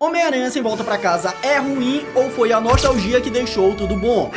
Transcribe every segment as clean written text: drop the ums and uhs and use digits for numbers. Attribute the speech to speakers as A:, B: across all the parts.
A: Homem-Aranha Sem Volta Pra Casa é ruim ou foi a nostalgia que deixou tudo bom?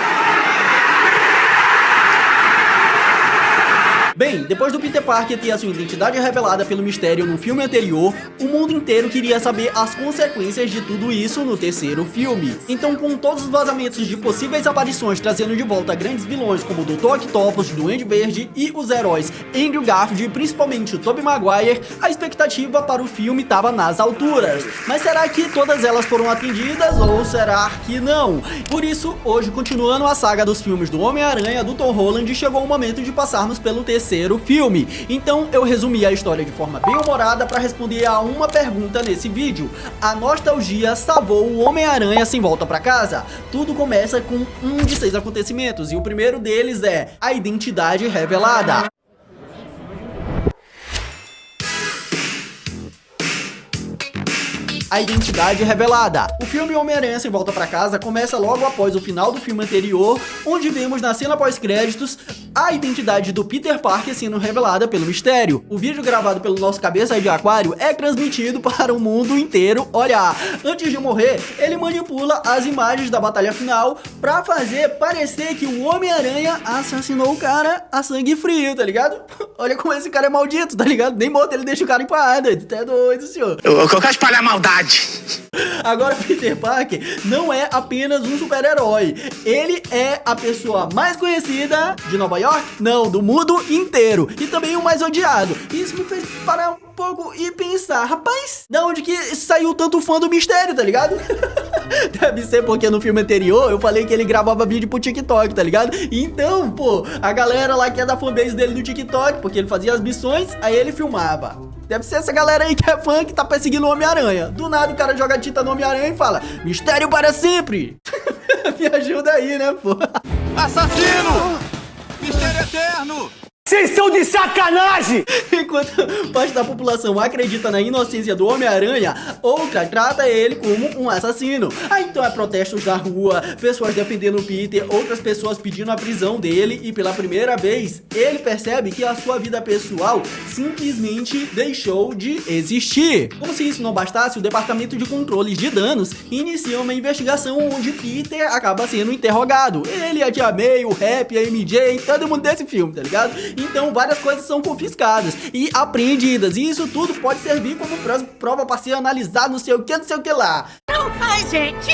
A: Bem, depois do Peter Parker ter a sua identidade revelada pelo mistério no filme anterior, o mundo inteiro queria saber as consequências de tudo isso no terceiro filme. Então, com todos os vazamentos de possíveis aparições trazendo de volta grandes vilões como o Dr. Octopus, Duende Verde e os heróis Andrew Garfield e principalmente o Tobey Maguire, a expectativa para o filme estava nas alturas. Mas será que todas elas foram atendidas ou será que não? Por isso, hoje, continuando a saga dos filmes do Homem-Aranha do Tom Holland, chegou o momento de passarmos pelo terceiro filme. Então eu resumi a história de forma bem humorada para responder a uma pergunta nesse vídeo: a nostalgia salvou o Homem-Aranha Sem Volta Pra Casa? Tudo começa com um de 6 acontecimentos e o primeiro deles é a identidade revelada. A identidade revelada. O filme Homem-Aranha Sem Volta Pra Casa começa logo após o final do filme anterior, onde vemos na cena pós-créditos a identidade do Peter Parker sendo revelada pelo mistério. O vídeo gravado pelo nosso cabeça de aquário é transmitido para o mundo inteiro olhar. Antes de morrer, ele manipula as imagens da batalha final pra fazer parecer que o Homem-Aranha assassinou o cara a sangue frio, tá ligado? Olha como esse cara é maldito, tá ligado? Nem morto ele deixa o cara em paz, até doido, senhor.
B: Eu quero espalhar maldade.
A: Agora, Peter Parker não é apenas um super-herói. Ele é a pessoa mais conhecida de Nova York? Não, do mundo inteiro. E também o mais odiado. Isso me fez parar um pouco e pensar, rapaz, da onde que saiu tanto fã do mistério, tá ligado? Deve ser porque no filme anterior eu falei que ele gravava vídeo pro TikTok, tá ligado? Então, pô, a galera lá que é da fanbase dele do TikTok, porque ele fazia as missões, aí ele filmava. Deve ser essa galera aí que é fã que tá perseguindo o Homem-Aranha. Do nada o cara joga tinta no Homem-Aranha e fala: mistério para sempre! Me ajuda aí, né, pô?
B: Assassino! Mistério eterno!
C: Vocês são de sacanagem!
A: Enquanto parte da população acredita na inocência do Homem-Aranha, outra trata ele como um assassino. Aí então é protestos na rua, pessoas defendendo o Peter, outras pessoas pedindo a prisão dele e pela primeira vez ele percebe que a sua vida pessoal simplesmente deixou de existir. Como se isso não bastasse, o Departamento de Controles de Danos inicia uma investigação onde Peter acaba sendo interrogado. Ele, a Tia May, o Rap, a MJ, todo mundo desse filme, tá ligado? Então várias coisas são confiscadas e apreendidas, e isso tudo pode servir como prova para ser analisado, não sei o que lá.
D: Ai, gente!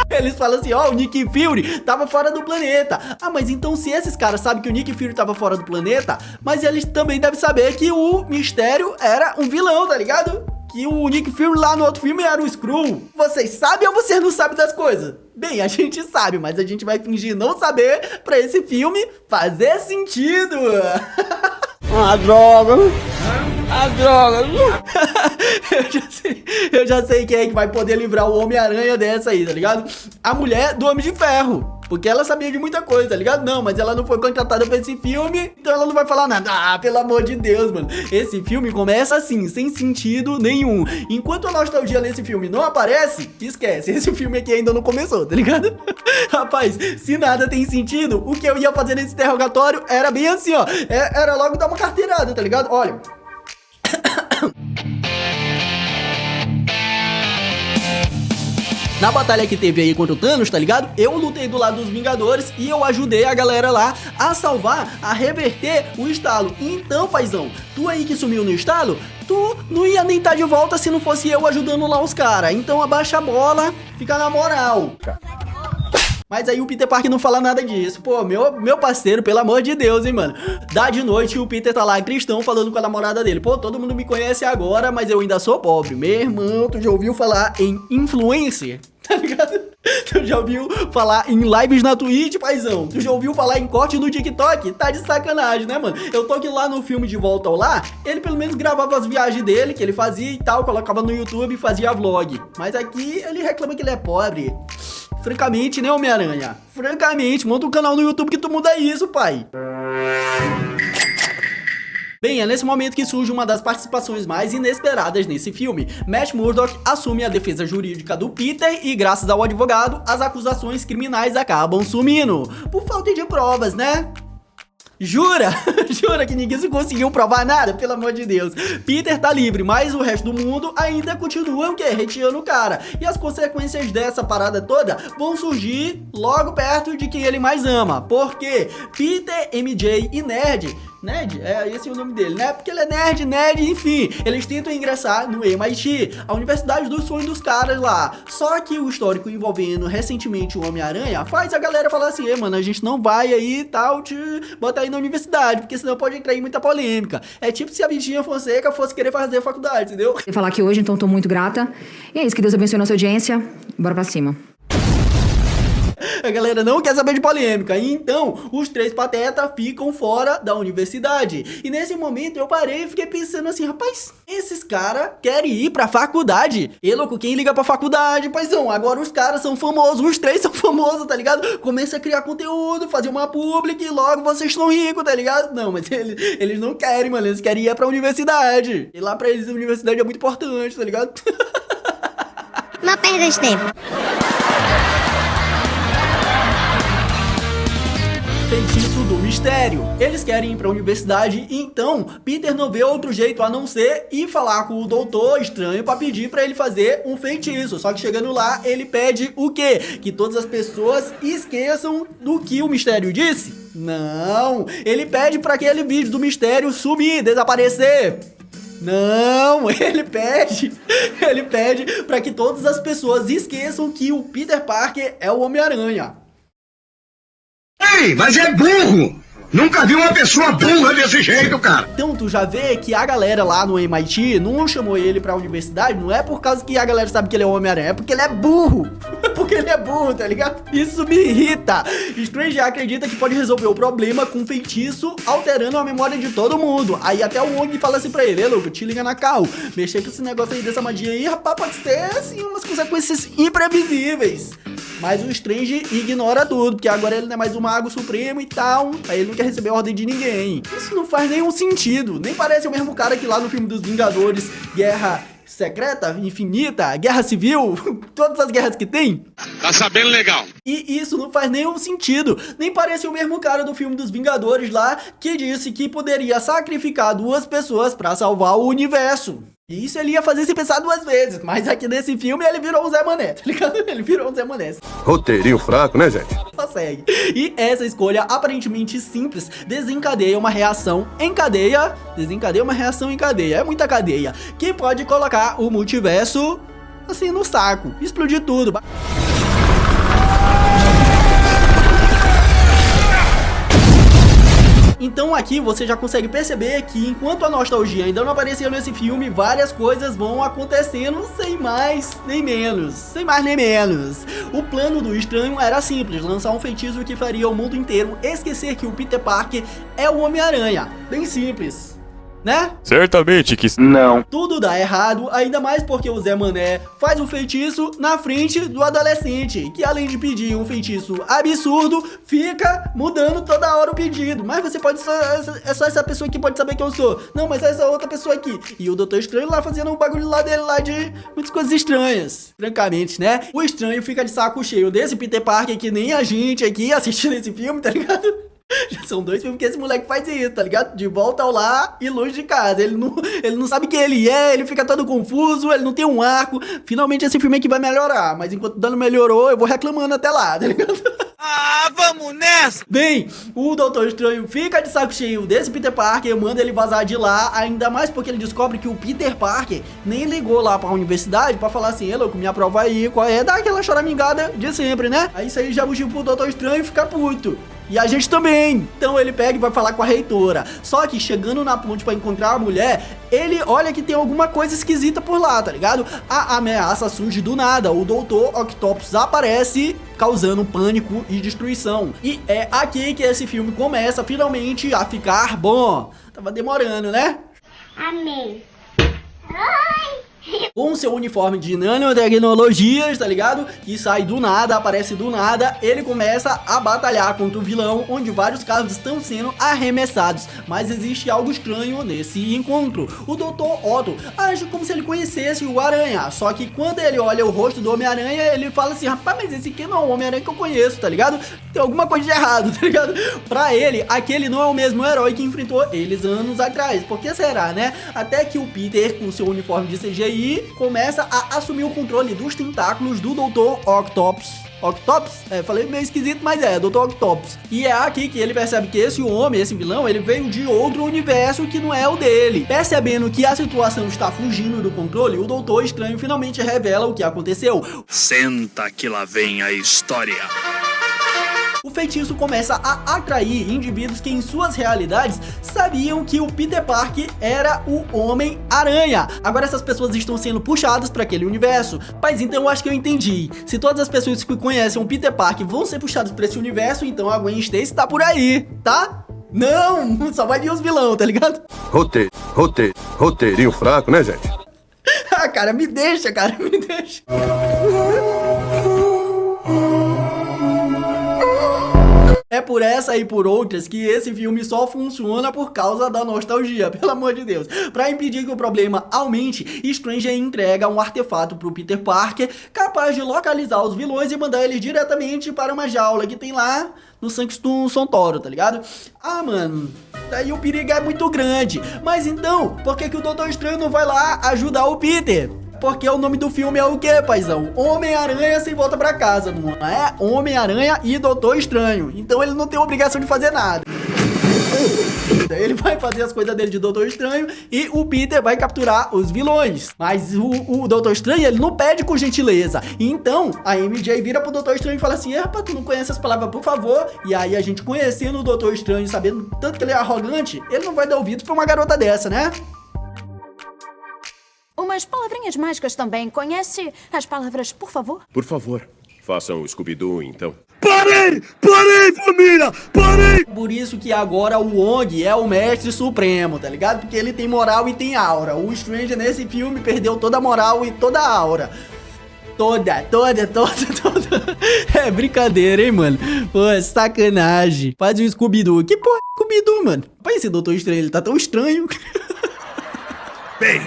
A: Eles falam assim, ó, o Nick Fury tava fora do planeta. Ah, mas então se esses caras sabem que o Nick Fury tava fora do planeta, mas eles também devem saber que o Mistério era um vilão, tá ligado? Que o Nick Fury lá no outro filme era o Skrull. Vocês sabem ou vocês não sabem das coisas? Bem, a gente sabe, mas a gente vai fingir não saber pra esse filme fazer sentido.
C: Ah, droga! Ah, droga!
A: eu já sei quem é que vai poder livrar o Homem-Aranha dessa aí, tá ligado? A mulher do Homem de Ferro. Porque ela sabia de muita coisa, tá ligado? Não, mas ela não foi contratada pra esse filme, então ela não vai falar nada. Ah, pelo amor de Deus, mano. Esse filme começa assim, sem sentido nenhum. Enquanto a nostalgia nesse filme não aparece, esquece. Esse filme aqui ainda não começou, tá ligado? Rapaz, se nada tem sentido, o que eu ia fazer nesse interrogatório era bem assim, ó. Era logo dar uma carteirada, tá ligado? Olha. Na batalha que teve aí contra o Thanos, tá ligado? Eu lutei do lado dos Vingadores e eu ajudei a galera lá a salvar, a reverter o estalo. Então, paizão, tu aí que sumiu no estalo, tu não ia nem estar de volta se não fosse eu ajudando lá os caras. Então abaixa a bola, fica na moral. Mas aí o Peter Parker não fala nada disso. Pô, meu parceiro, pelo amor de Deus, hein, mano. Dá de noite e o Peter tá lá cristão falando com a namorada dele. Pô, todo mundo me conhece agora, mas eu ainda sou pobre. Meu irmão, tu já ouviu falar em influencer? Tá ligado? Tu já ouviu falar em lives na Twitch, paizão? Tu já ouviu falar em corte no TikTok? Tá de sacanagem, né, mano? Eu tô aqui lá no filme De Volta ao Lar, ele pelo menos gravava as viagens dele, que ele fazia e tal, colocava no YouTube e fazia vlog. Mas aqui ele reclama que ele é pobre. Francamente, né, Homem-Aranha? Francamente, monta um canal no YouTube que tu muda isso, pai. Bem, é nesse momento que surge uma das participações mais inesperadas nesse filme. Matt Murdock assume a defesa jurídica do Peter e, graças ao advogado, as acusações criminais acabam sumindo. Por falta de provas, né? Jura? Jura que ninguém conseguiu provar nada? Pelo amor de Deus. Peter tá livre, mas o resto do mundo ainda continua o quê? Reteando o cara. E as consequências dessa parada toda vão surgir logo perto de quem ele mais ama. Porque Peter, MJ e Ned, esse é o nome dele, né? Porque ele é nerd, enfim. Eles tentam ingressar no MIT, a universidade dos sonhos dos caras lá. Só que o histórico envolvendo recentemente o Homem-Aranha faz a galera falar assim: mano, a gente não vai aí tal, te botar aí na universidade, porque senão pode entrar em muita polêmica. É tipo se a Virgínia Fonseca fosse querer fazer faculdade, entendeu?
D: Vou falar aqui hoje, então tô muito grata. E é isso, que Deus abençoe a nossa audiência. Bora pra cima.
A: A galera não quer saber de polêmica, e então os três patetas ficam fora da universidade. E nesse momento eu parei e fiquei pensando assim: rapaz, esses caras querem ir pra faculdade? E louco, quem liga pra faculdade, paizão? Agora os caras são famosos, os três são famosos, tá ligado? Começa a criar conteúdo, fazer uma public e logo vocês estão ricos, tá ligado? Não, mas eles não querem, mano, eles querem ir pra universidade. E lá pra eles a universidade é muito importante, tá ligado?
E: Não perda de tempo.
A: Feitiço do mistério. Eles querem ir pra universidade, então Peter não vê outro jeito a não ser ir falar com o Doutor Estranho pra pedir pra ele fazer um feitiço. Só que chegando lá, ele pede o quê? Que todas as pessoas esqueçam do que o mistério disse? Não, ele pede pra aquele vídeo do mistério sumir, desaparecer. Não, ele pede pra que todas as pessoas esqueçam que o Peter Parker é o Homem-Aranha.
B: Ei, mas é burro! Nunca vi uma pessoa burra desse jeito, cara!
A: Então tu já vê que a galera lá no MIT não chamou ele pra universidade, não é por causa que a galera sabe que ele é o Homem-Aranha, é porque ele é burro! Porque ele é burro, tá ligado? Isso me irrita! Strange acredita que pode resolver o problema com feitiço, alterando a memória de todo mundo. Aí até o Wong fala assim pra ele: louco, te liga na cal, mexer com esse negócio aí dessa magia aí, rapaz, pode ter assim umas consequências imprevisíveis. Mas o Strange ignora tudo, porque agora ele não é mais o Mago Supremo e tal, aí ele não quer receber ordem de ninguém. Isso não faz nenhum sentido, nem parece o mesmo cara que lá no filme dos Vingadores, Guerra Secreta, Infinita, Guerra Civil, todas as guerras que tem.
B: Tá sabendo legal.
A: E isso não faz nenhum sentido, nem parece o mesmo cara do filme dos Vingadores lá, que disse que poderia sacrificar 2 pessoas pra salvar o universo. E isso ele ia fazer sem pensar 2 vezes, mas aqui nesse filme ele virou um Zé Mané, tá ligado? Ele virou um Zé Mané.
F: Roteirinho fraco, né, gente?
A: Só segue. E essa escolha aparentemente simples desencadeia uma reação em cadeia. Desencadeia uma reação em cadeia. É muita cadeia. Que pode colocar o multiverso assim no saco. Explodir tudo. Então aqui você já consegue perceber que enquanto a nostalgia ainda não apareceu nesse filme, várias coisas vão acontecendo sem mais nem menos. Sem mais nem menos. O plano do Estranho era simples: lançar um feitiço que faria o mundo inteiro esquecer que o Peter Parker é o Homem-Aranha. Bem simples, né?
F: Certamente que
C: Não.
A: Tudo dá errado, ainda mais porque o Zé Mané faz um feitiço na frente do adolescente, que além de pedir um feitiço absurdo, fica mudando toda hora o pedido. Mas você pode é só essa pessoa aqui pode saber que eu sou. Não, mas é essa outra pessoa aqui. E o Doutor Estranho lá fazendo um bagulho lá dele lá de muitas coisas estranhas. Francamente, né? O Estranho fica de saco cheio desse Peter Parker que nem a gente aqui assistindo esse filme, tá ligado? Já são 2 filmes que esse moleque faz isso, tá ligado? De volta ao lar e longe de casa. Ele não sabe quem ele é, ele fica todo confuso, ele não tem um arco. Finalmente esse filme aqui vai melhorar, mas enquanto o dano melhorou, eu vou reclamando até lá, tá ligado?
B: Ah, vamos nessa!
A: Bem, o Doutor Estranho fica de saco cheio desse Peter Parker, manda ele vazar de lá, ainda mais porque ele descobre que o Peter Parker nem ligou lá pra universidade pra falar assim: louco, me aprova aí, qual é? Dá aquela choramingada de sempre, né? Aí isso aí já bugiu pro Doutor Estranho ficar puto. E a gente também. Então ele pega e vai falar com a reitora. Só que chegando na ponte pra encontrar a mulher, ele olha que tem alguma coisa esquisita por lá, tá ligado? A ameaça surge do nada. O Doutor Octopus aparece, causando pânico e destruição. E é aqui que esse filme começa finalmente a ficar bom. Tava demorando, né?
E: Amei. Oi!
A: Com seu uniforme de nanotecnologias, tá ligado? Que sai do nada, aparece do nada. Ele começa a batalhar contra o vilão, onde vários carros estão sendo arremessados. Mas existe algo estranho nesse encontro. O Dr. Otto age como se ele conhecesse o Aranha. Só que quando ele olha o rosto do Homem-Aranha, ele fala assim: rapaz, mas esse aqui não é o Homem-Aranha que eu conheço, tá ligado? Tem alguma coisa de errado, tá ligado? Pra ele, aquele não é o mesmo herói que enfrentou eles anos atrás. Por que será, né? Até que o Peter, com seu uniforme de CGI, começa a assumir o controle dos tentáculos do Dr. Octopus. Octopus? Falei meio esquisito, mas Dr. Octopus. E é aqui que ele percebe que esse homem, esse vilão, ele veio de outro universo que não é o dele. Percebendo que a situação está fugindo do controle, o Doutor Estranho finalmente revela o que aconteceu.
G: Senta que lá vem a história.
A: O feitiço começa a atrair indivíduos que em suas realidades sabiam que o Peter Parker era o Homem-Aranha. Agora essas pessoas estão sendo puxadas para aquele universo. Mas então eu acho que eu entendi. Se todas as pessoas que conhecem o Peter Parker vão ser puxadas para esse universo, então a Gwen Stacy tá por aí, tá? Não, só vai vir os vilão, tá ligado?
F: Roteirinho fraco, né, gente?
A: Ah, cara, me deixa, me deixa. É por essa e por outras que esse filme só funciona por causa da nostalgia, pelo amor de Deus. Pra impedir que o problema aumente, Strange entrega um artefato pro Peter Parker capaz de localizar os vilões e mandar eles diretamente para uma jaula que tem lá no Sanctum Sanctorum, tá ligado? Ah, mano, daí o perigo é muito grande. Mas então, por que o Doutor Estranho não vai lá ajudar o Peter? Porque o nome do filme é o quê, paizão? Homem-Aranha sem volta pra casa, não é? Homem-Aranha e Doutor Estranho. Então ele não tem obrigação de fazer nada. Ele vai fazer as coisas dele de Doutor Estranho e o Peter vai capturar os vilões. Mas o Doutor Estranho, ele não pede com gentileza. Então, a MJ vira pro Doutor Estranho e fala assim: rapaz, tu não conhece as palavras, por favor? E aí a gente conhecendo o Doutor Estranho, sabendo tanto que ele é arrogante, ele não vai dar ouvido pra uma garota dessa, né?
H: Umas palavrinhas mágicas também. Conhece as palavras, por favor?
F: Por favor, façam o Scooby-Doo, então.
B: Parei, família, parei!
A: Por isso que agora o Wong é o mestre supremo, tá ligado? Porque ele tem moral e tem aura. O Strange nesse filme perdeu toda a moral e toda a aura. Toda. É brincadeira, hein, mano? Pô, sacanagem. Faz o Scooby-Doo. Que porra é Scooby-Doo, mano? Pai, esse Doutor Estranho, ele tá tão estranho.
B: Bem.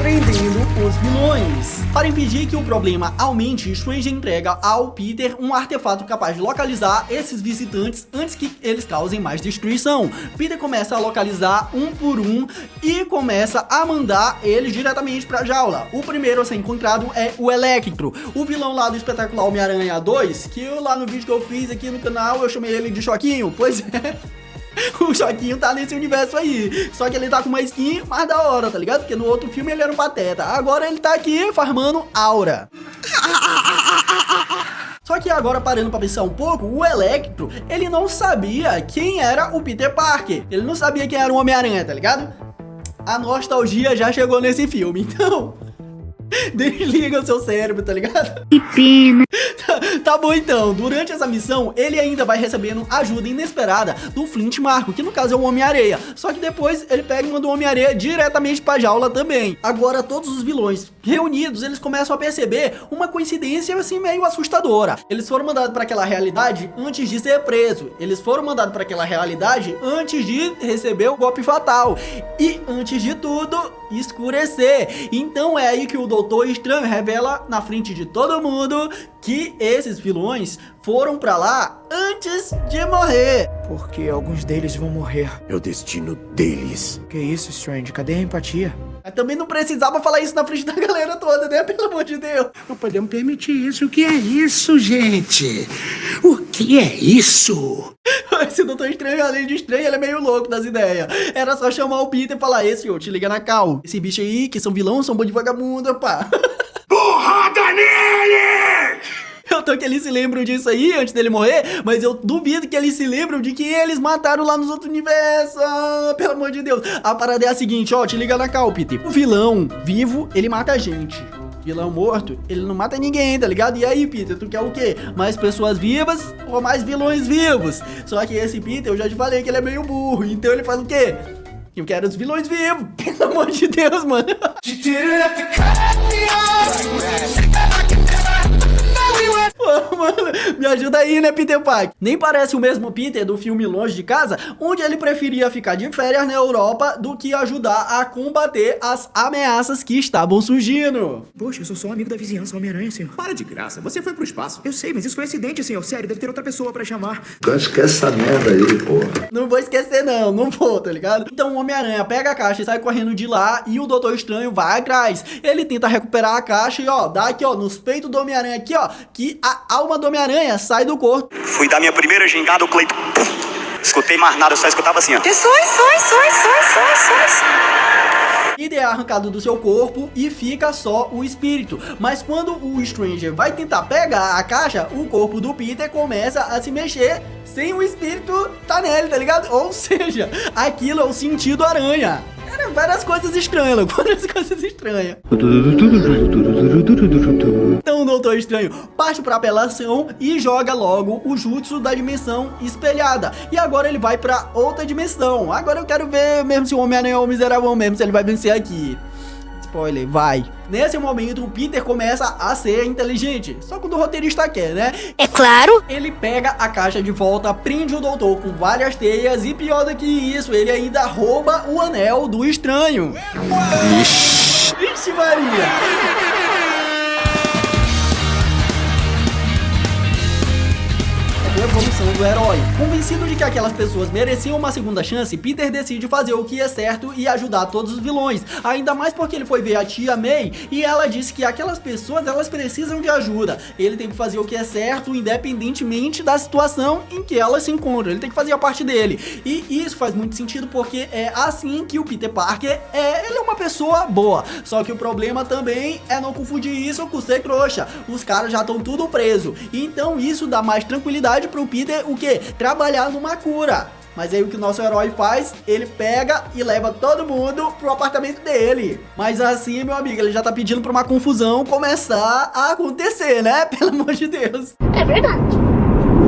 A: Prendendo os vilões. Para impedir que o problema aumente, Strange entrega ao Peter um artefato capaz de localizar esses visitantes antes que eles causem mais destruição. Peter começa a localizar um por um e começa a mandar eles diretamente pra jaula. O primeiro a ser encontrado é o Electro, o vilão lá do Espetacular Homem-Aranha 2, que eu lá no vídeo que eu fiz aqui no canal eu chamei ele de Choquinho. Pois é. O Choquinho tá nesse universo aí. Só que ele tá com uma skin mais da hora, tá ligado? Porque no outro filme ele era um pateta. Agora ele tá aqui farmando aura. Só que agora, parando pra pensar um pouco, o Electro, ele não sabia quem era o Peter Parker. Ele não sabia quem era o Homem-Aranha, tá ligado? A nostalgia já chegou nesse filme, então... desliga o seu cérebro, tá ligado?
E: Que pena.
A: Tá bom então, durante essa missão, ele ainda vai recebendo ajuda inesperada do Flint Marko, que no caso é o Homem-Areia. Só que depois ele pega e manda o Homem-Areia diretamente pra jaula também. Agora todos os vilões reunidos, eles começam a perceber uma coincidência assim meio assustadora. Eles foram mandados pra aquela realidade antes de ser preso. Eles foram mandados pra aquela realidade antes de receber o golpe fatal. E antes de tudo, escurecer. Então é aí que o Doutor Estranho revela na frente de todo mundo que esses vilões foram pra lá antes de morrer.
I: Porque alguns deles vão morrer.
F: É o destino deles.
I: Que isso, Strange? Cadê a empatia?
A: Mas também não precisava falar isso na frente da galera toda, né? Pelo amor de Deus.
B: Não podemos permitir isso. O que é isso, gente? O que é isso?
A: Esse Doutor Estranho, além de estranho, ele é meio louco das ideias. Era só chamar o Peter e falar: esse, ô, te liga na cal. Esse bicho aí, que são vilão, são bom de vagabundo, pá.
B: Porrada nele!
A: Eu tô que eles se lembram disso aí antes dele morrer, mas eu duvido que eles se lembram de que eles mataram lá nos outros universos. Ah, pelo amor de Deus. A parada é a seguinte, ó, te liga na cal, Peter. O vilão vivo, ele mata a gente. vilão morto, ele não mata ninguém, tá ligado? E aí, Peter, tu quer o quê? Mais pessoas vivas ou mais vilões vivos? Só que esse Peter, eu já te falei que ele é meio burro, então ele faz o quê? Eu quero os vilões vivos, pelo amor de Deus, mano. Pô, mano, me ajuda aí, né, Peter Parker? Nem parece o mesmo Peter do filme Longe de Casa, onde ele preferia ficar de férias na Europa do que ajudar a combater as ameaças que estavam surgindo.
I: Poxa, eu sou só um amigo da vizinhança, Homem-Aranha, senhor.
F: Para de graça, você foi pro espaço.
I: Eu sei, mas isso foi um acidente, senhor. Sério, deve ter outra pessoa pra chamar.
B: Então esquece essa merda aí, porra.
A: Não vou esquecer não vou, tá ligado? Então o Homem-Aranha pega a caixa e sai correndo de lá e o Doutor Estranho vai atrás. Ele tenta recuperar a caixa e ó, dá aqui ó, nos peitos do Homem-Aranha aqui ó, que a alma do Homem-Aranha sai do corpo.
C: Fui dar minha primeira gingada, o Cleiton. Escutei mais nada, eu só escutava assim, ó.
A: E é arrancado do seu corpo e fica só o espírito. Mas quando o Stranger vai tentar pegar a caixa, o corpo do Peter começa a se mexer sem o espírito tá nele, tá ligado? Ou seja, aquilo é o sentido aranha. Cara, várias coisas estranhas, louco. Várias coisas estranhas. Então o Doutor Estranho parte pra apelação e joga logo o jutsu da dimensão espelhada. E agora ele vai pra outra dimensão. Agora eu quero ver mesmo se o Homem-Aranha é o miserável mesmo, se ele vai vencer aqui. Spoiler, vai. Nesse momento, o Peter começa a ser inteligente. Só quando o roteirista quer, né?
E: É claro.
A: Ele pega a caixa de volta, prende o doutor com várias teias e pior do que isso, ele ainda rouba o anel do estranho. Ixi Maria. A evolução do herói. Convencido de que aquelas pessoas mereciam uma segunda chance, Peter decide fazer o que é certo e ajudar todos os vilões. Ainda mais porque ele foi ver a tia May e ela disse que aquelas pessoas, elas precisam de ajuda. Ele tem que fazer o que é certo independentemente da situação em que elas se encontram. Ele tem que fazer a parte dele. E isso faz muito sentido porque é assim que o Peter Parker ele é uma pessoa boa. Só que o problema também é não confundir isso com ser trouxa. Os caras já estão tudo preso. Então isso dá mais tranquilidade pro Peter, o que? Trabalhar numa cura. Mas aí o que o nosso herói faz? Ele pega e leva todo mundo pro apartamento dele. Mas assim, meu amigo, ele já tá pedindo pra uma confusão começar a acontecer, né? Pelo amor de Deus.
E: É verdade.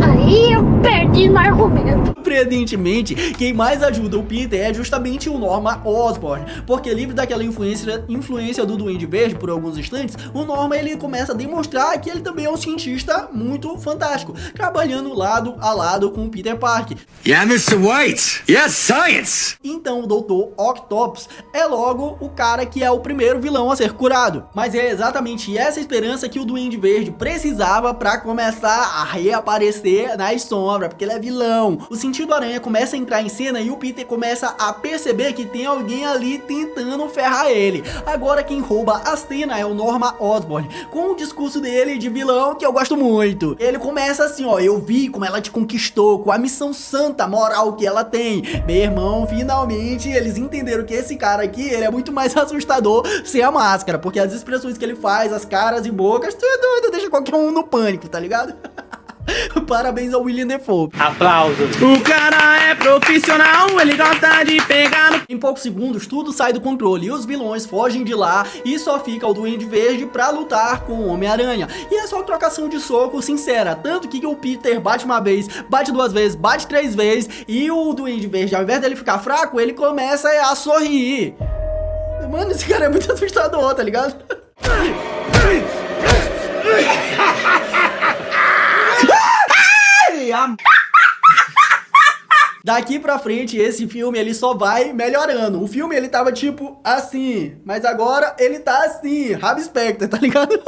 E: Aí eu perdi no argumento.
A: Surpreendentemente, quem mais ajuda o Peter é justamente o Norman Osborn, porque livre daquela influência do Duende Verde por alguns instantes, o Norman ele começa a demonstrar que ele também é um cientista muito fantástico, trabalhando lado a lado com o Peter Parker.
B: Yeah, Mr. White. Yes, science.
A: Então o Dr. Octopus é logo o cara que é o primeiro vilão a ser curado, mas é exatamente essa esperança que o Duende Verde precisava para começar a reaparecer nas sombras, porque ele é vilão. O sentido aranha começa a entrar em cena e o Peter começa a perceber que tem alguém ali tentando ferrar ele. Agora quem rouba a cena é o Norman Osborn, com o discurso dele de vilão que eu gosto muito. Ele começa assim, ó: eu vi como ela te conquistou, com a missão santa moral que ela tem. Meu irmão, finalmente eles entenderam que esse cara aqui, ele é muito mais assustador sem a máscara, porque as expressões que ele faz, as caras e bocas, tudo deixa qualquer um no pânico, tá ligado? Parabéns ao William Dafoe.
C: Aplausos.
J: O cara é profissional, ele gosta de pegar no...
A: Em poucos segundos, tudo sai do controle e os vilões fogem de lá e só fica o Duende Verde pra lutar com o Homem-Aranha. E é só trocação de soco sincera, tanto que o Peter bate uma vez, bate duas vezes, bate três vezes e o Duende Verde, ao invés dele ficar fraco, ele começa a sorrir. Mano, esse cara é muito assustador, tá ligado? Daqui pra frente, esse filme, ele só vai melhorando. O filme, ele tava tipo assim, mas agora ele tá assim, Rabi Specter, tá ligado?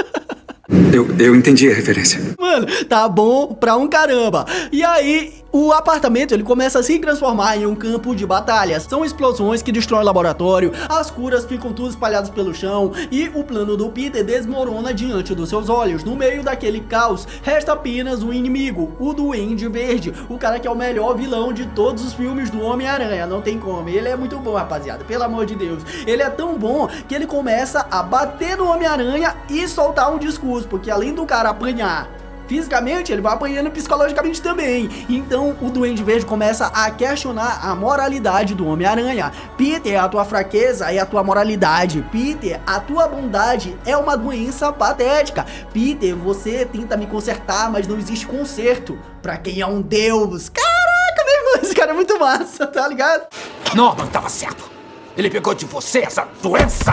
K: Eu entendi a referência.
A: Mano, tá bom pra um caramba. E aí, o apartamento, ele começa a se transformar em um campo de batalha. São explosões que destroem o laboratório, as curas ficam tudo espalhadas pelo chão e o plano do Peter desmorona diante dos seus olhos. No meio daquele caos, resta apenas um inimigo, o Duende Verde, o cara que é o melhor vilão de todos os filmes do Homem-Aranha. Não tem como, ele é muito bom, rapaziada, pelo amor de Deus. Ele é tão bom que ele começa a bater no Homem-Aranha e soltar um discurso, porque além do cara apanhar fisicamente, ele vai apanhando psicologicamente também. Então o Duende Verde começa a questionar a moralidade do Homem-Aranha. Peter, a tua fraqueza é a tua moralidade. Peter, a tua bondade é uma doença patética. Peter, você tenta me consertar, mas não existe conserto pra quem é um deus. Caraca, meu irmão, esse cara é muito massa, tá ligado?
F: Norman tava certo. Ele pegou de você essa doença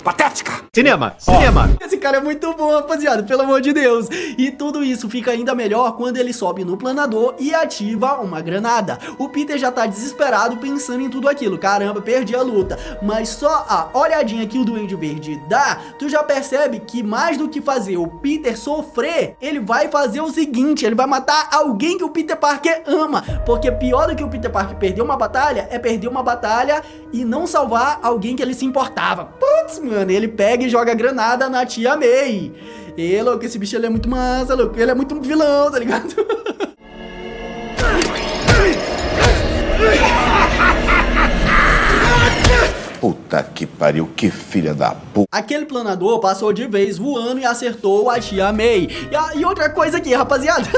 F: patética.
J: Cinema.
A: Esse cara é muito bom, rapaziada, pelo amor de Deus. E tudo isso fica ainda melhor quando ele sobe no planador e ativa uma granada. O Peter já tá desesperado pensando em tudo aquilo. Caramba, perdi a luta. Mas só a olhadinha que o Duende Verde dá, tu já percebe que mais do que fazer o Peter sofrer, ele vai fazer o seguinte, ele vai matar alguém que o Peter Parker ama. Porque pior do que o Peter Parker perder uma batalha, é perder uma batalha e não salvar alguém que ele se importava. Putz, mano, ele pega e joga granada na tia May. E, louco, esse bicho ele é muito massa, louco. Ele é muito vilão, tá ligado?
L: Puta que pariu, que filha da puta.
A: Aquele planador passou de vez voando e acertou a tia May. E outra coisa aqui, rapaziada.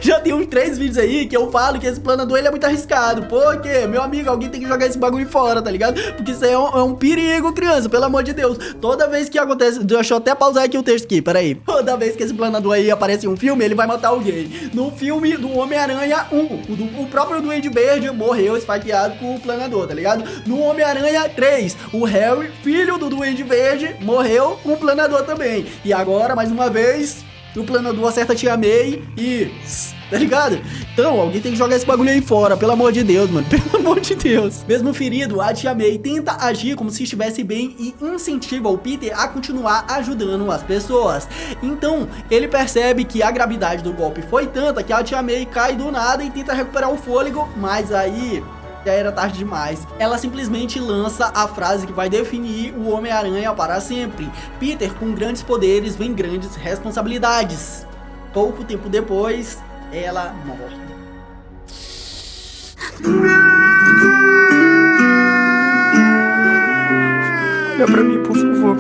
A: Já tem uns 3 vídeos aí que eu falo que esse planador ele é muito arriscado. Porque, meu amigo, alguém tem que jogar esse bagulho fora, tá ligado? Porque isso aí é um perigo, criança, pelo amor de Deus. Toda vez que acontece, deixa eu até pausar aqui o texto aqui, peraí. Toda vez que esse planador aí aparece em um filme, ele vai matar alguém. No filme do Homem-Aranha 1, o próprio Duende Verde morreu esfaqueado com o planador, tá ligado? No Homem-Aranha 3, o Harry, filho do Duende Verde, morreu com o planador também. E agora, mais uma vez, o planador acerta a tia May e... tá ligado? Então, alguém tem que jogar esse bagulho aí fora, pelo amor de Deus, mano, pelo amor de Deus. Mesmo ferido, a tia May tenta agir como se estivesse bem e incentiva o Peter a continuar ajudando as pessoas. Então, ele percebe que a gravidade do golpe foi tanta que a tia May cai do nada e tenta recuperar o fôlego, mas aí... já era tarde demais. Ela simplesmente lança a frase que vai definir o Homem-Aranha para sempre. Peter, com grandes poderes vem grandes responsabilidades. Pouco tempo depois, ela morre. Olha pra mim, por favor,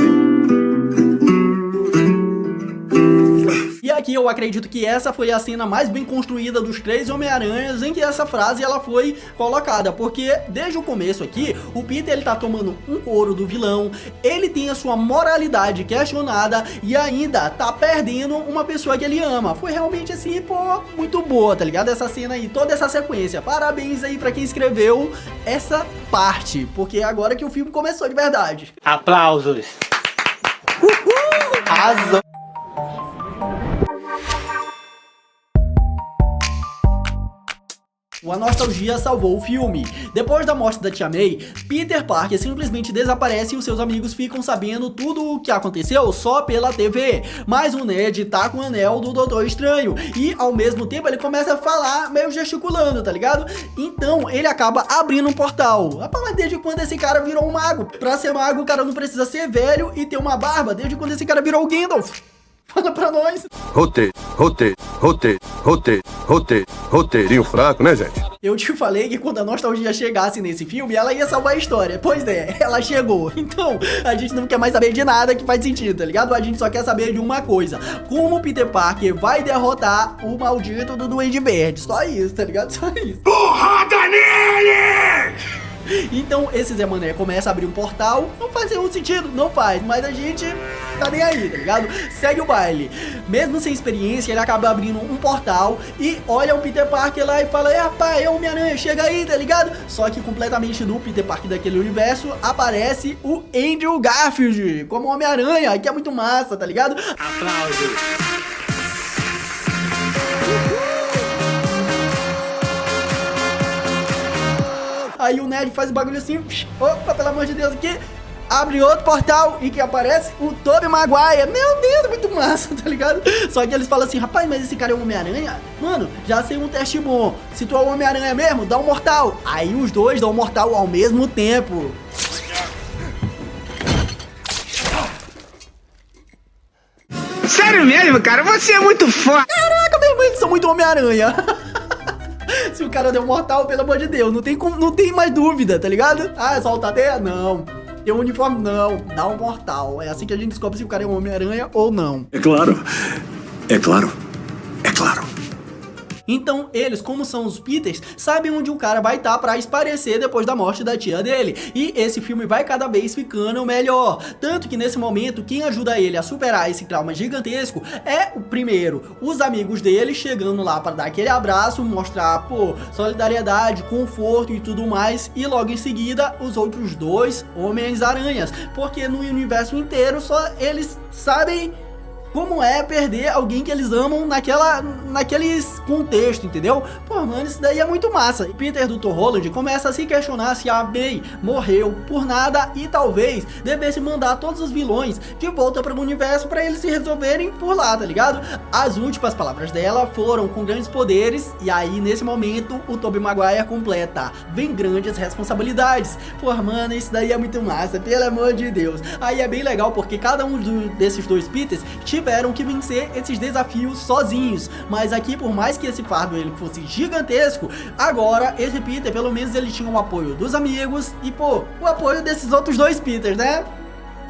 A: E aqui eu acredito que essa foi a cena mais bem construída dos 3 Homem-Aranhas em que essa frase ela foi colocada, porque desde o começo aqui, o Peter ele tá tomando um couro do vilão, ele tem a sua moralidade questionada e ainda tá perdendo uma pessoa que ele ama. Foi realmente assim, pô, muito boa, tá ligado? Essa cena aí, toda essa sequência. Parabéns aí pra quem escreveu essa parte, porque é agora que o filme começou de verdade.
J: Aplausos.
A: Arrasou. A nostalgia salvou o filme. Depois da morte da tia May, Peter Parker simplesmente desaparece e os seus amigos ficam sabendo tudo o que aconteceu só pela TV. Mas o Ned tá com o anel do Doutor Estranho e ao mesmo tempo ele começa a falar meio gesticulando, tá ligado? Então ele acaba abrindo um portal. Rapaz, mas desde quando esse cara virou um mago? Pra ser mago o cara não precisa ser velho e ter uma barba. Desde quando esse cara virou o Gandalf? Fala pra nós.
L: Roteirinho fraco, né, gente?
A: Eu te falei que quando a nostalgia chegasse nesse filme, ela ia salvar a história. Pois é, ela chegou. Então, a gente não quer mais saber de nada que faz sentido, tá ligado? A gente só quer saber de uma coisa. Como o Peter Parker vai derrotar o maldito do Duende Verde. Só isso, tá ligado? Só isso.
B: Porrada nele!
A: Então esse Zé Mané começa a abrir um portal. Não faz nenhum sentido, não faz. Mas a gente tá nem aí, tá ligado? Segue o baile. Mesmo sem experiência, ele acaba abrindo um portal e olha o Peter Parker lá e fala: rapaz, é o Homem-Aranha, chega aí, tá ligado? Só que completamente no Peter Parker daquele universo aparece o Andrew Garfield como Homem-Aranha, que é muito massa, tá ligado?
J: Aplausos.
A: Aí o Ned faz o bagulho assim, opa, pelo amor de Deus, aqui, abre outro portal e que aparece o Tobey Maguire. Meu Deus, muito massa, tá ligado? Só que eles falam assim: rapaz, mas esse cara é um Homem-Aranha? Mano, já sei um teste bom. Se tu é um Homem-Aranha mesmo, dá um mortal. Aí os dois dão um mortal ao mesmo tempo.
J: Sério mesmo, cara? Você é muito foda.
A: Caraca, meu irmão, eles são muito Homem-Aranha. Se o cara deu um mortal, pelo amor de Deus, não tem mais dúvida, tá ligado? Ah, é soltar a teia? Não. Tem um uniforme? Não. Dá um mortal. É assim que a gente descobre se o cara é um Homem-Aranha ou não.
F: É claro. É claro.
A: Então eles, como são os Peters, sabem onde o cara vai estar pra esparecer depois da morte da tia dele. E esse filme vai cada vez ficando melhor. Tanto que nesse momento, quem ajuda ele a superar esse trauma gigantesco é o primeiro, os amigos dele chegando lá para dar aquele abraço, mostrar, pô, solidariedade, conforto e tudo mais. E logo em seguida, os outros dois Homens-Aranhas, porque no universo inteiro só eles sabem como é perder alguém que eles amam naqueles contextos, entendeu? Pô, mano, isso daí é muito massa. Peter do Tom Holland começa a se questionar se a May morreu por nada e talvez devesse mandar todos os vilões de volta para o universo para eles se resolverem por lá, tá ligado? As últimas palavras dela foram: com grandes poderes, e aí nesse momento o Tobey Maguire completa: vem grandes responsabilidades. Pô, mano, isso daí é muito massa, pelo amor de Deus. Aí é bem legal porque cada um desses dois Peters tiveram que vencer esses desafios sozinhos, mas aqui, por mais que esse fardo ele fosse gigantesco, agora esse Peter, pelo menos ele tinha o apoio dos amigos e, pô, o apoio desses outros dois Peters, né?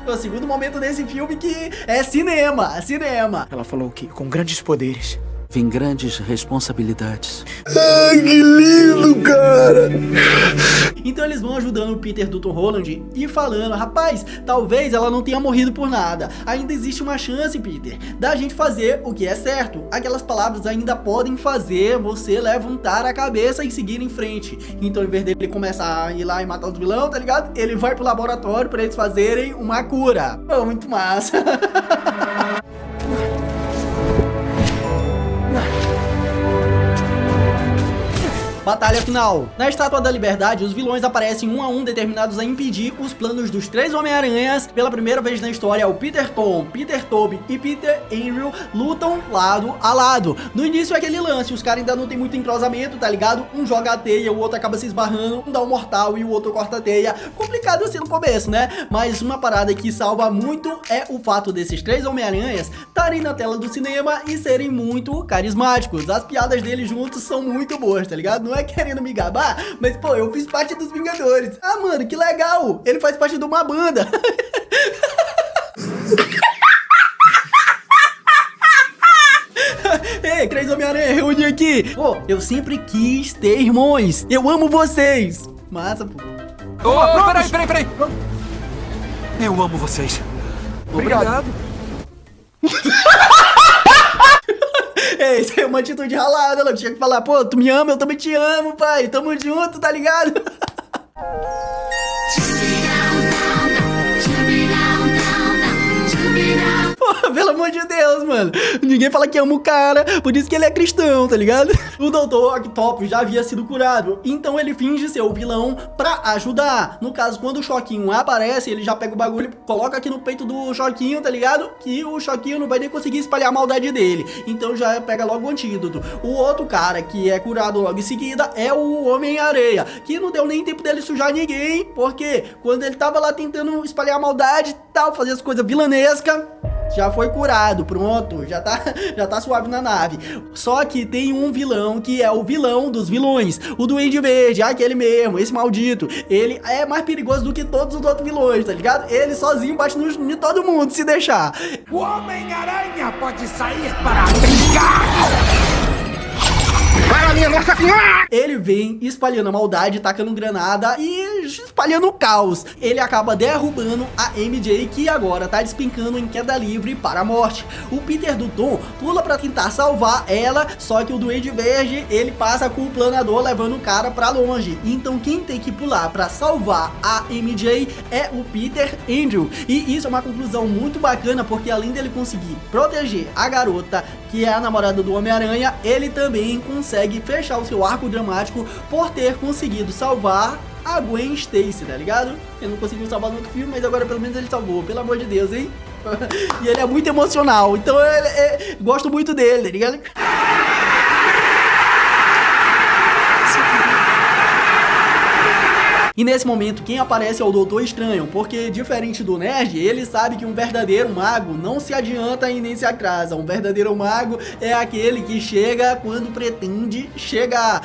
A: O segundo momento desse filme que é cinema.
I: Ela falou que com grandes poderes
F: vem grandes responsabilidades.
L: Ai, que lindo, cara!
A: Então eles vão ajudando o Peter do Tom Holland e falando: rapaz, talvez ela não tenha morrido por nada. Ainda existe uma chance, Peter, da gente fazer o que é certo. Aquelas palavras ainda podem fazer você levantar a cabeça e seguir em frente. Então, em vez dele começar a ir lá e matar os vilões, tá ligado? Ele vai pro laboratório pra eles fazerem uma cura. Pô, muito massa. Batalha final. Na Estátua da Liberdade, os vilões aparecem um a um, determinados a impedir os planos dos três Homem-Aranhas. Pela primeira vez na história, o Peter Tom, Peter Tobey e Peter Andrew lutam lado a lado. No início é aquele lance, os caras ainda não tem muito entrosamento, tá ligado? Um joga a teia, o outro acaba se esbarrando, um dá um mortal e o outro corta a teia. Complicado assim no começo, né? Mas uma parada que salva muito é o fato desses três Homem-Aranhas estarem na tela do cinema e serem muito carismáticos. As piadas deles juntos são muito boas, tá ligado? Não é querendo me gabar, mas pô, eu fiz parte dos Vingadores. Ah, mano, que legal! Ele faz parte de uma banda. Ei, três Homem-Aranha, reuni aqui. Pô, eu sempre quis ter irmãos. Eu amo vocês. Massa, pô.
F: Peraí. Eu amo vocês.
A: Obrigado. Ei, isso é uma atitude ralada, ela tinha que falar: pô, tu me ama, eu também te amo, pai. Tamo junto, tá ligado? Pô, pelo amor de Deus, mano. Ninguém fala que ama o cara, por isso que ele é cristão, tá ligado? O Dr. Octopus já havia sido curado, então ele finge ser o vilão pra ajudar. No caso, quando o Choquinho aparece, ele já pega o bagulho, coloca aqui no peito do Choquinho, tá ligado? Que o Choquinho não vai nem conseguir espalhar a maldade dele. Então já pega logo o antídoto. O outro cara que é curado logo em seguida é o Homem-Areia, que não deu nem tempo dele sujar ninguém, porque quando ele tava lá tentando espalhar a maldade e tal, fazer as coisas vilanescas, já foi curado, pronto, já tá suave na nave. Só que tem um vilão que é o vilão dos vilões, o Duende Verde, aquele mesmo, esse maldito. Ele é mais perigoso do que todos os outros vilões, tá ligado? Ele sozinho bate em todo mundo, se deixar.
F: O Homem-Aranha pode sair para brincar!
B: Para minha Nossa Senhora!
A: Ele vem espalhando a maldade, tacando granada e espalhando o caos. Ele acaba derrubando a MJ, que agora tá despencando em queda livre para a morte. O Peter do Tom pula pra tentar salvar ela, só que o Duende Verde, ele passa com o planador levando o cara pra longe. Então quem tem que pular pra salvar a MJ é o Peter Andrew. E isso é uma conclusão muito bacana, porque além dele conseguir proteger a garota, que é a namorada do Homem-Aranha, ele também consegue fechar o seu arco dramático por ter conseguido salvar a Gwen Stacy, tá ligado? Ele não conseguiu salvar no outro filme, mas agora pelo menos ele salvou, pelo amor de Deus, hein? E ele é muito emocional, então gosto muito dele, tá ligado? E nesse momento quem aparece é o Doutor Estranho, porque diferente do nerd, ele sabe que um verdadeiro mago não se adianta e nem se atrasa. Um verdadeiro mago é aquele que chega quando pretende chegar.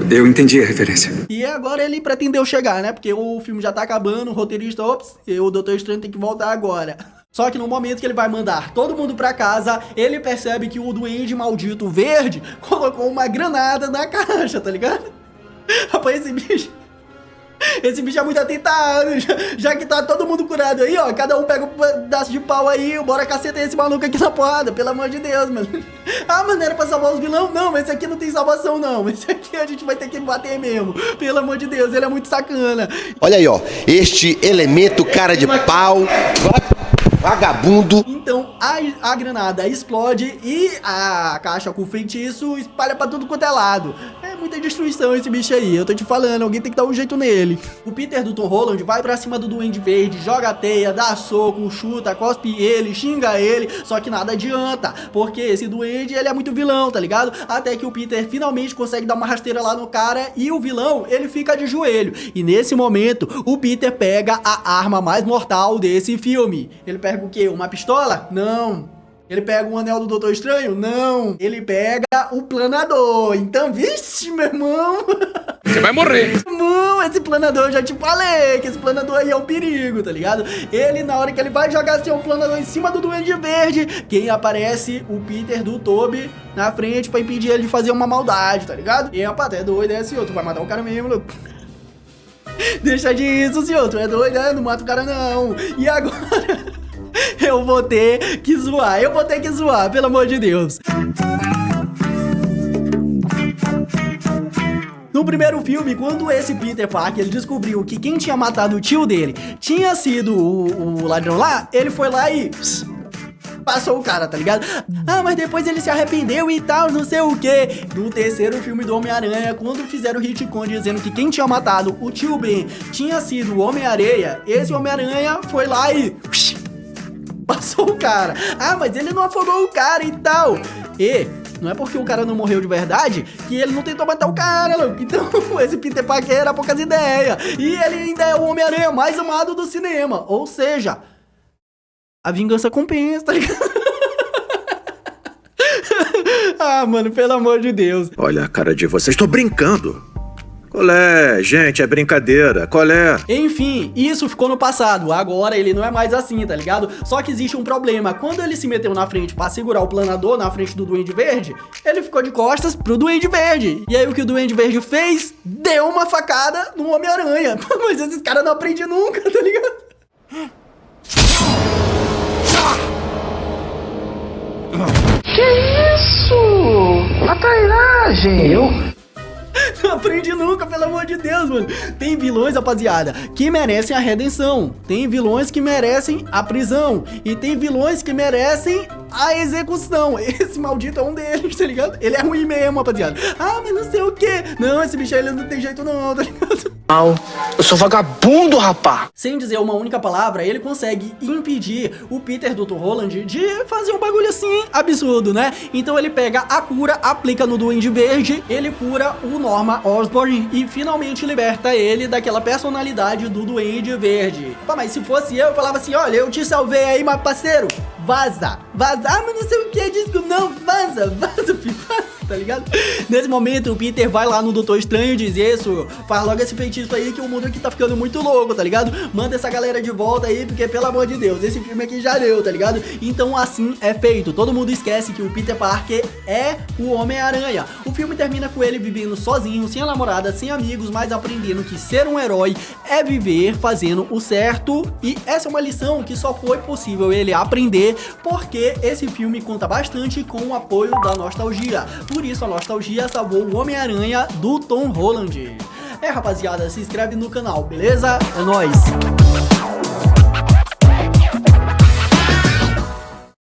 K: Eu entendi a referência.
A: E agora ele pretendeu chegar, né? Porque o filme já tá acabando, o roteirista, ops, o Doutor Estranho tem que voltar agora. Só que no momento que ele vai mandar todo mundo pra casa, ele percebe que o Duende Maldito Verde colocou uma granada na caixa, tá ligado? Rapaz, esse bicho é muito atentado, já que tá todo mundo curado aí, ó. Cada um pega um pedaço de pau aí, bora cacetar esse maluco aqui na porrada, pelo amor de Deus, mano. Ah, mano, era pra salvar os vilão? Não, mas esse aqui não tem salvação, não. Esse aqui a gente vai ter que bater mesmo. Pelo amor de Deus, ele é muito sacana.
B: Olha aí, ó, este elemento cara de pau, vagabundo.
A: Então a granada explode e a caixa com feitiço espalha pra tudo quanto é lado. É muita destruição esse bicho aí, eu tô te falando, alguém tem que dar um jeito nele. O Peter do Tom Holland vai pra cima do Duende Verde, joga a teia, dá soco, chuta, cospe ele, xinga ele, só que nada adianta, porque esse duende, ele é muito vilão, tá ligado? Até que o Peter finalmente consegue dar uma rasteira lá no cara e o vilão, ele fica de joelho. E nesse momento, o Peter pega a arma mais mortal desse filme. Ele pega o quê? Uma pistola? Não. Ele pega um anel do Doutor Estranho? Não. Ele pega o planador. Então, vixe, meu irmão.
F: Você vai morrer.
A: Irmão, esse planador, eu já te falei que esse planador aí é um perigo, tá ligado? Ele, na hora que ele vai jogar assim, um planador em cima do Duende Verde, quem aparece? O Peter do Tobey na frente pra impedir ele de fazer uma maldade, tá ligado? E rapaz, é doido, é senhor, tu vai matar o cara mesmo, louco. Deixa disso, senhor, tu é doido, né? Não mata o cara não. E agora... eu vou ter que zoar, pelo amor de Deus. No primeiro filme, quando esse Peter Parker ele descobriu que quem tinha matado o tio dele tinha sido o ladrão lá, ele foi lá e... passou o cara, tá ligado? Ah, mas depois ele se arrependeu e tal, não sei o que. No terceiro filme do Homem-Aranha, quando fizeram o retcon dizendo que quem tinha matado o tio Ben tinha sido o Homem-Areia, esse Homem-Aranha foi lá e... passou o cara. Ah, mas ele não afogou o cara e tal. E não é porque o cara não morreu de verdade que ele não tentou matar o cara, louco. Então, esse Peter Parker era poucas ideias. E ele ainda é o Homem-Aranha mais amado do cinema. Ou seja, a vingança compensa, tá ligado? Ah, mano, pelo amor de Deus.
L: Olha a cara de vocês, tô brincando. Qual é, gente, é brincadeira, qual é?
A: Enfim, isso ficou no passado, agora ele não é mais assim, tá ligado? Só que existe um problema, quando ele se meteu na frente pra segurar o planador na frente do Duende Verde, ele ficou de costas pro Duende Verde. E aí o que o Duende Verde fez? Deu uma facada no Homem-Aranha. Mas esses caras não aprendem nunca, tá ligado?
J: Que isso? A trairagem!
A: Não aprende nunca, pelo amor de Deus, mano. Tem vilões, rapaziada, que merecem a redenção. Tem vilões que merecem a prisão. E tem vilões que merecem a execução. Esse maldito é um deles, tá ligado? Ele é ruim mesmo, rapaziada. Ah, mas não sei o que. Não, esse bicho aí ele não tem jeito não, tá ligado?
J: Eu sou vagabundo, rapá.
A: Sem dizer uma única palavra, ele consegue impedir o Peter do Tom Holland de fazer um bagulho assim absurdo, né? Então ele pega a cura, aplica no Duende Verde, ele cura o Norman Osborn e finalmente liberta ele daquela personalidade do Duende Verde. Pá, mas se fosse eu falava assim, olha, eu te salvei aí, mas parceiro, vaza. Ah, mas não sei o que, disco, não, vaza, filho, vaza, tá ligado? Nesse momento, o Peter vai lá no Doutor Estranho e diz isso, faz logo esse feitiço aí que o mundo aqui tá ficando muito louco, tá ligado? Manda essa galera de volta aí, porque pelo amor de Deus, esse filme aqui já deu, tá ligado? Então assim é feito, todo mundo esquece que o Peter Parker é o Homem-Aranha. O filme termina com ele vivendo sozinho, sem a namorada, sem amigos, mas aprendendo que ser um herói é viver fazendo o certo. E essa é uma lição que só foi possível ele aprender porque esse filme conta bastante com o apoio da nostalgia. Por isso a nostalgia salvou o Homem-Aranha do Tom Holland. É, rapaziada, se inscreve no canal, beleza? É nóis!